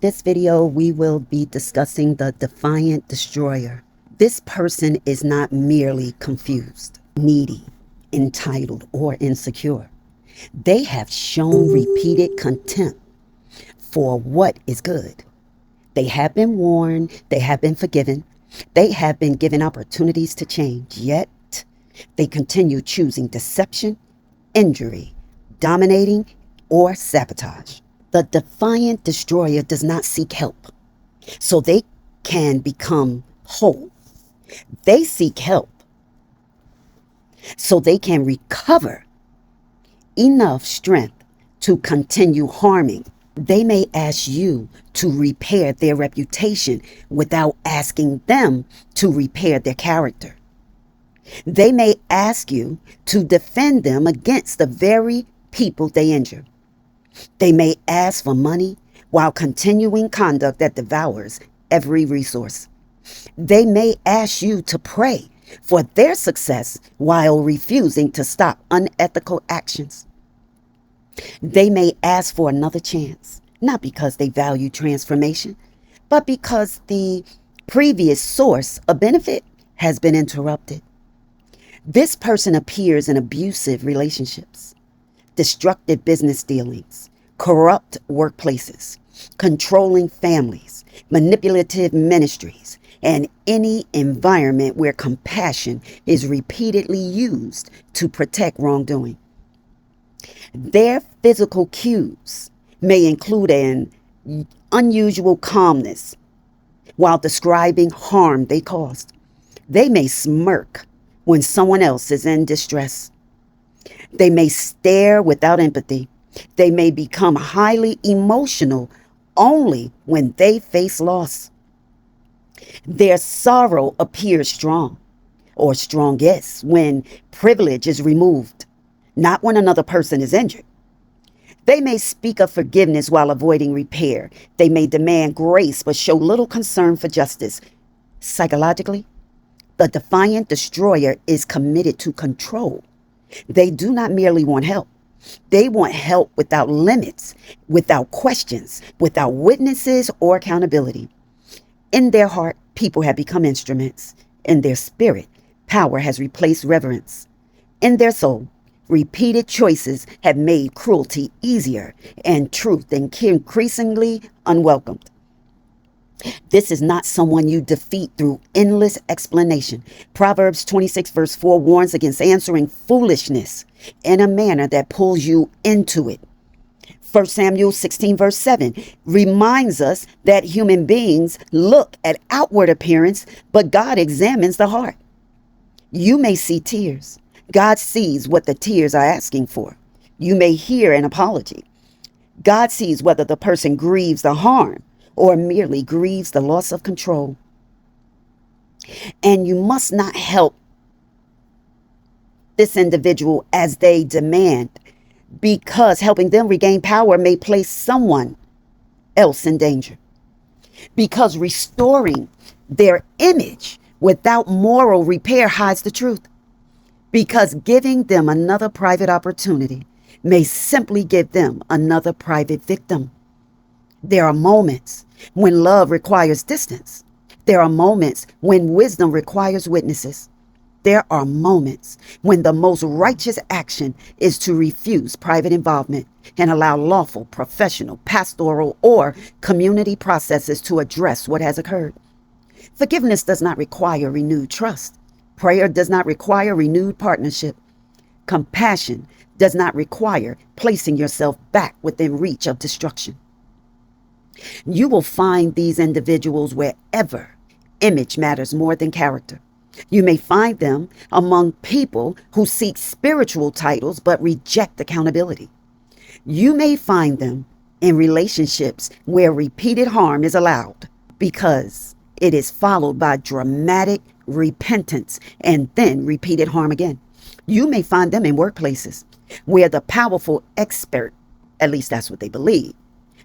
This video, we will be discussing the defiant destroyer. This person is not merely confused, needy, entitled, or insecure. They have shown repeated contempt for what is good. They have been warned, they have been forgiven, they have been given opportunities to change, yet they continue choosing deception, injury, dominating, or sabotage. The defiant destroyer does not seek help so they can become whole. They seek help so they can recover enough strength to continue harming. They may ask you to repair their reputation without asking them to repair their character. They may ask you to defend them against the very people they injure. They may ask for money while continuing conduct that devours every resource. They may ask you to pray for their success while refusing to stop unethical actions. They may ask for another chance, not because they value transformation, but because the previous source of benefit has been interrupted. This person appears in abusive relationships, destructive business dealings, corrupt workplaces, controlling families, manipulative ministries, and any environment where compassion is repeatedly used to protect wrongdoing. Their physical cues may include an unusual calmness while describing harm they caused. They may smirk when someone else is in distress. They may stare without empathy. They may become highly emotional only when they face loss. Their sorrow appears strong or strongest when privilege is removed, not when another person is injured. They may speak of forgiveness while avoiding repair. They may demand grace but show little concern for justice. Psychologically, the defiant destroyer is committed to control. They do not merely want help. They want help without limits, without questions, without witnesses or accountability. In their heart, people have become instruments. In their spirit, power has replaced reverence. In their soul, repeated choices have made cruelty easier and truth increasingly unwelcomed. This is not someone you defeat through endless explanation. Proverbs 26 verse 4 warns against answering foolishness in a manner that pulls you into it. 1 Samuel 16 verse 7 reminds us that human beings look at outward appearance, but God examines the heart. You may see tears. God sees what the tears are asking for. You may hear an apology. God sees whether the person grieves the harm or merely grieves the loss of control. And you must not help this individual as they demand, because helping them regain power may place someone else in danger. Because restoring their image without moral repair hides the truth. Because giving them another private opportunity may simply give them another private victim. There are moments when love requires distance. There are moments when wisdom requires witnesses. There are moments when the most righteous action is to refuse private involvement and allow lawful, professional, pastoral, or community processes to address what has occurred. Forgiveness does not require renewed trust. Prayer does not require renewed partnership. Compassion does not require placing yourself back within reach of destruction. You will find these individuals wherever image matters more than character. You may find them among people who seek spiritual titles but reject accountability. You may find them in relationships where repeated harm is allowed because it is followed by dramatic repentance and then repeated harm again. You may find them in workplaces where the powerful expert, at least that's what they believe,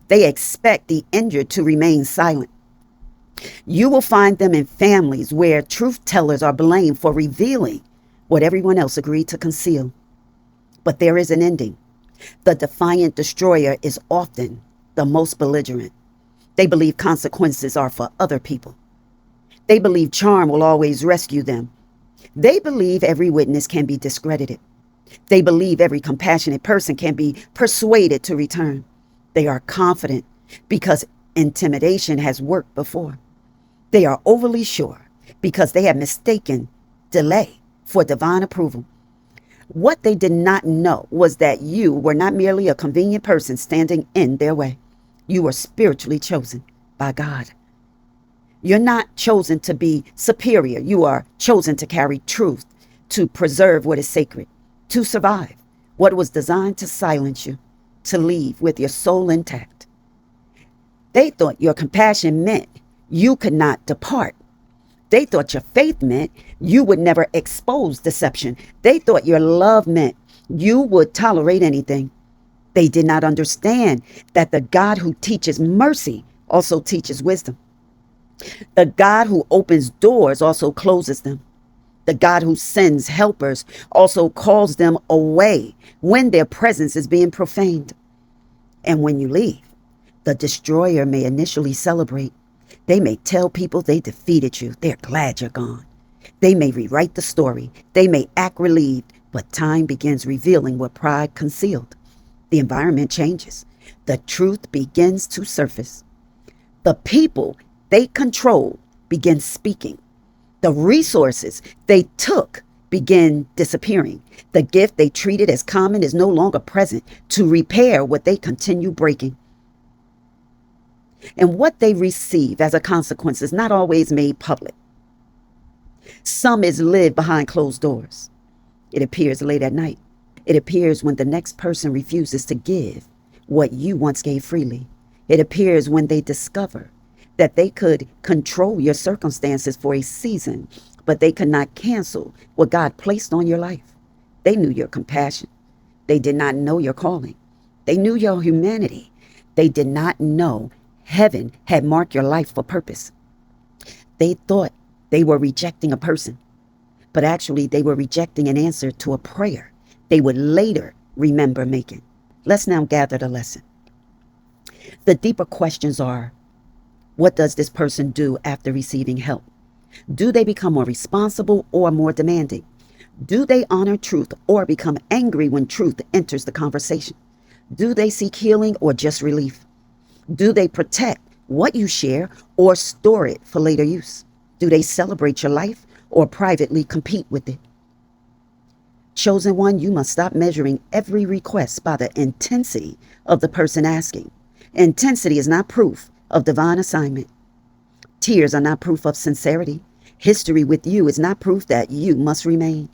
they expect the injured to remain silent. You will find them in families where truth tellers are blamed for revealing what everyone else agreed to conceal. But there is an ending. The defiant destroyer is often the most belligerent. They believe consequences are for other people. They believe charm will always rescue them. They believe every witness can be discredited. They believe every compassionate person can be persuaded to return. They are confident because intimidation has worked before. They are overly sure because they have mistaken delay for divine approval. What they did not know was that you were not merely a convenient person standing in their way. You were spiritually chosen by God. You're not chosen to be superior. You are chosen to carry truth, to preserve what is sacred, to survive what was designed to silence you, to leave with your soul intact. They thought your compassion meant you could not depart. They thought your faith meant you would never expose deception. They thought your love meant you would tolerate anything. They did not understand that the God who teaches mercy also teaches wisdom. The God who opens doors also closes them. The God who sends helpers also calls them away when their presence is being profaned. And when you leave, the destroyer may initially celebrate. They may tell people they defeated you. They're glad you're gone. They may rewrite the story. They may act relieved, but time begins revealing what pride concealed. The environment changes. The truth begins to surface. The people they control begin speaking. The resources they took begin disappearing. The gift they treated as common is no longer present to repair what they continue breaking. And what they receive as a consequence is not always made public. Some is lived behind closed doors. It appears late at night. It appears when the next person refuses to give what you once gave freely. It appears when they discover that they could control your circumstances for a season, but they could not cancel what God placed on your life. They knew your compassion. They did not know your calling. They knew your humanity. They did not know heaven had marked your life for purpose. They thought they were rejecting a person, but actually they were rejecting an answer to a prayer they would later remember making. Let's now gather the lesson. The deeper questions are, what does this person do after receiving help? Do they become more responsible or more demanding? Do they honor truth or become angry when truth enters the conversation? Do they seek healing or just relief? Do they protect what you share or store it for later use? Do they celebrate your life or privately compete with it? Chosen one, you must stop measuring every request by the intensity of the person asking. Intensity is not proof of divine assignment. Tears are not proof of sincerity. History with you is not proof that you must remain.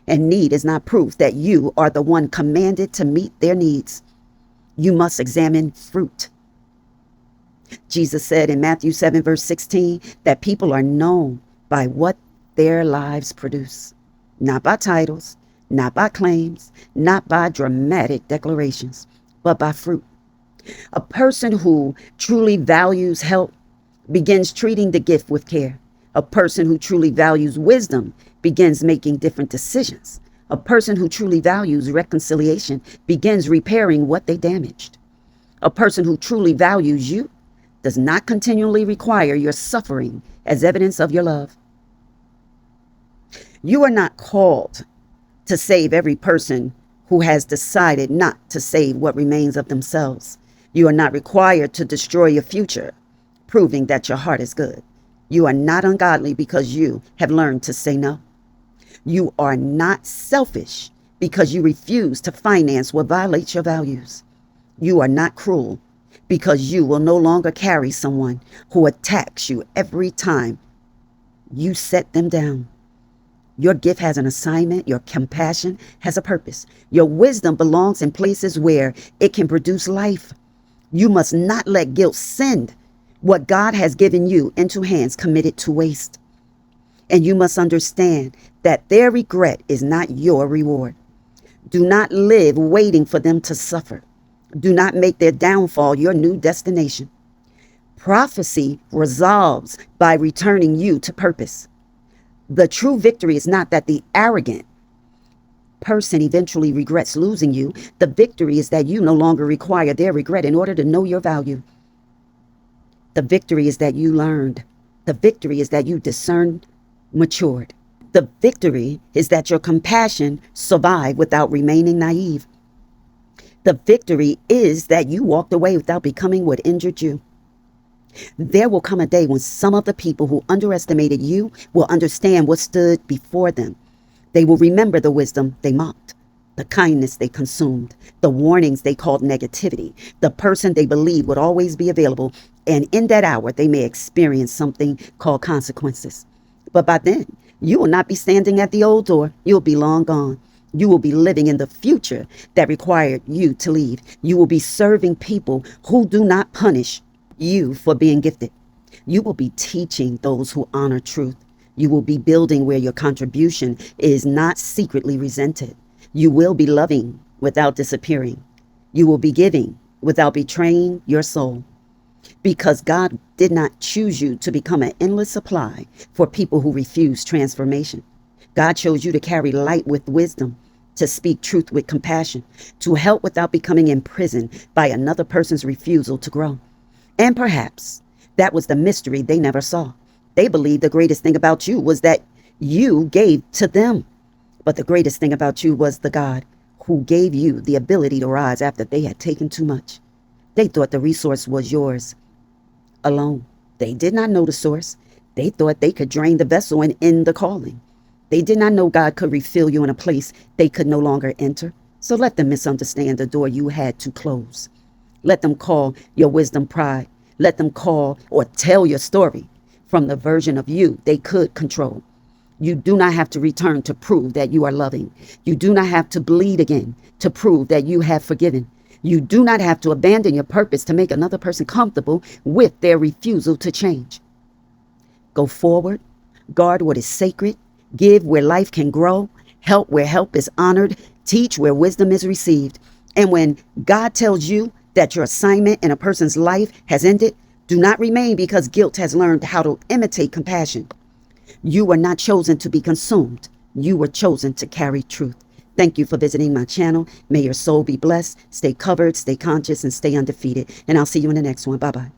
And need is not proof that you are the one commanded to meet their needs. You must examine fruit. Jesus said in Matthew 7, verse 16, that people are known by what their lives produce, not by titles, not by claims, not by dramatic declarations, but by fruit. A person who truly values help begins treating the gift with care. A person who truly values wisdom begins making different decisions. A person who truly values reconciliation begins repairing what they damaged. A person who truly values you does not continually require your suffering as evidence of your love. You are not called to save every person who has decided not to save what remains of themselves. You are not required to destroy your future, proving that your heart is good. You are not ungodly because you have learned to say no. You are not selfish because you refuse to finance what violates your values. You are not cruel because you will no longer carry someone who attacks you every time you set them down. Your gift has an assignment. Your compassion has a purpose. Your wisdom belongs in places where it can produce life. You must not let guilt send what God has given you into hands committed to waste. And you must understand that their regret is not your reward. Do not live waiting for them to suffer. Do not make their downfall your new destination. Prophecy resolves by returning you to purpose. The true victory is not that the arrogant person eventually regrets losing you. The victory is that you no longer require their regret in order to know your value. The victory is that you learned. The victory is that you discerned, matured. The victory is that your compassion survived without remaining naive. The victory is that you walked away without becoming what injured you. There will come a day when some of the people who underestimated you will understand what stood before them. They will remember the wisdom they mocked, the kindness they consumed, the warnings they called negativity, the person they believed would always be available. And in that hour, they may experience something called consequences. But by then, you will not be standing at the old door. You'll be long gone. You will be living in the future that required you to leave. You will be serving people who do not punish you for being gifted. You will be teaching those who honor truth. You will be building where your contribution is not secretly resented. You will be loving without disappearing. You will be giving without betraying your soul. Because God did not choose you to become an endless supply for people who refuse transformation. God chose you to carry light with wisdom, to speak truth with compassion, to help without becoming imprisoned by another person's refusal to grow. And perhaps that was the mystery they never saw. They believed the greatest thing about you was that you gave to them. But the greatest thing about you was the God who gave you the ability to rise after they had taken too much. They thought the resource was yours alone. They did not know the source. They thought they could drain the vessel and end the calling. They did not know God could refill you in a place they could no longer enter. So let them misunderstand the door you had to close. Let them call your wisdom pride. Let them call or tell your story from the version of you they could control. You do not have to return to prove that you are loving. You do not have to bleed again to prove that you have forgiven. You do not have to abandon your purpose to make another person comfortable with their refusal to change. Go forward, guard what is sacred, give where life can grow, help where help is honored, teach where wisdom is received. And when God tells you that your assignment in a person's life has ended, do not remain because guilt has learned how to imitate compassion. You were not chosen to be consumed. You were chosen to carry truth. Thank you for visiting my channel. May your soul be blessed. Stay covered, stay conscious, and stay undefeated. And I'll see you in the next one. Bye-bye.